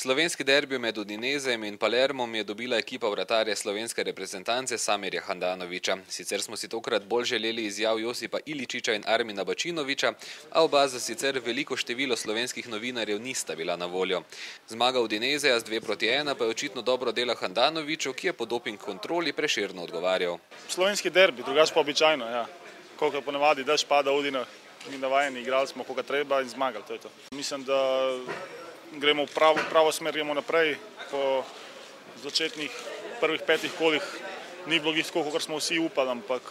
Slovenski derbi med Udinezem in Palermom je dobila ekipa vratarja slovenske reprezentance Samirja Handanovića. Sicer smo si tokrat bolj želeli izjav Josipa Iličića in Armina Bačinovića, a oba za sicer veliko število slovenskih novinarjev nista bila na voljo. Zmaga Udinezeja z 2:1 pa je očitno dobro dela Handanoviću, ki je po doping kontroli Prešernu odgovarjal. Slovenski derbi, drugače pa običajno, ja. Koliko ponavadi dež pada v Udinah, mi navajeni, igrali smo koga treba in zmagali, to je to. Mislim, da gremo v pravo smer, gremo naprej. Po začetnih prvih 5 kolih ni bilo tako, kot smo vsi upali, ampak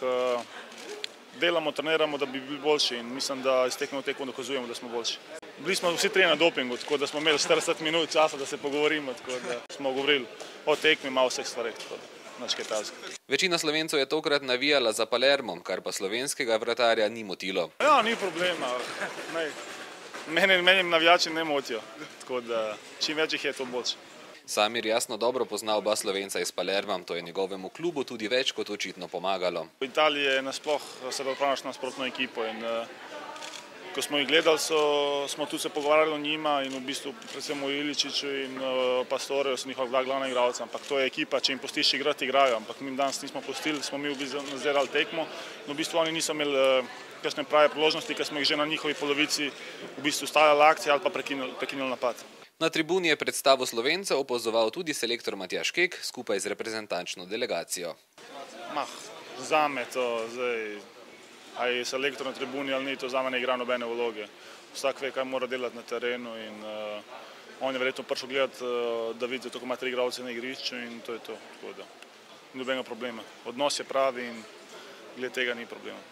delamo, treniramo, da bi bili boljši in mislim, da iz tekme v tekmo dokazujemo, da smo boljši. Bili smo vsi trije na dopingu, tako da smo imeli 40 minut časa, da se pogovorimo, tako da smo govorili o tekmi, malo vseh stvareh, tako da nič kaj takega. Večina Slovencev je tokrat navijala za Palermom, kar pa slovenskega vratarja ni motilo. Ja, ni problema. Meni navijači ne motijo, tako da čim več jih je, to boljše. Samir jasno dobro pozna oba Slovenca iz Palerma, to je njegovemu klubu tudi več kot očitno pomagalo. V Italiji je nasploh se pripravljaš na nasprotno ekipo in ko smo jih gledali, smo tudi se pogovarjali o njima in v bistvu predvsem o Iličiću in Pastoreju so njihova dva glavna igralca, ampak to je ekipa, če jim pustiš igrati, igrajo, ampak mi danes nismo pustili, smo mi v bistvu nadzirali tekmo, v bistvu oni niso imeli kakšne prave priložnosti, ker smo jih že na njihovi polovici v bistvu stavljali akcije ali pa prekinili napad. Na tribuni je predstavo Slovencev opazoval tudi selektor Matjaž Kek skupaj z reprezentančno delegacijo. Zame to zdaj, a je selektor na tribuni ali ni, to zame ne igra nobene vloge. Vsak ve, kaj mora delati na terenu in on je verjetno prišel gledati, da vidi, da ima 3 igralce na igrišču in to je to. Nobenega problema. Odnos je pravi in glede tega ni problema.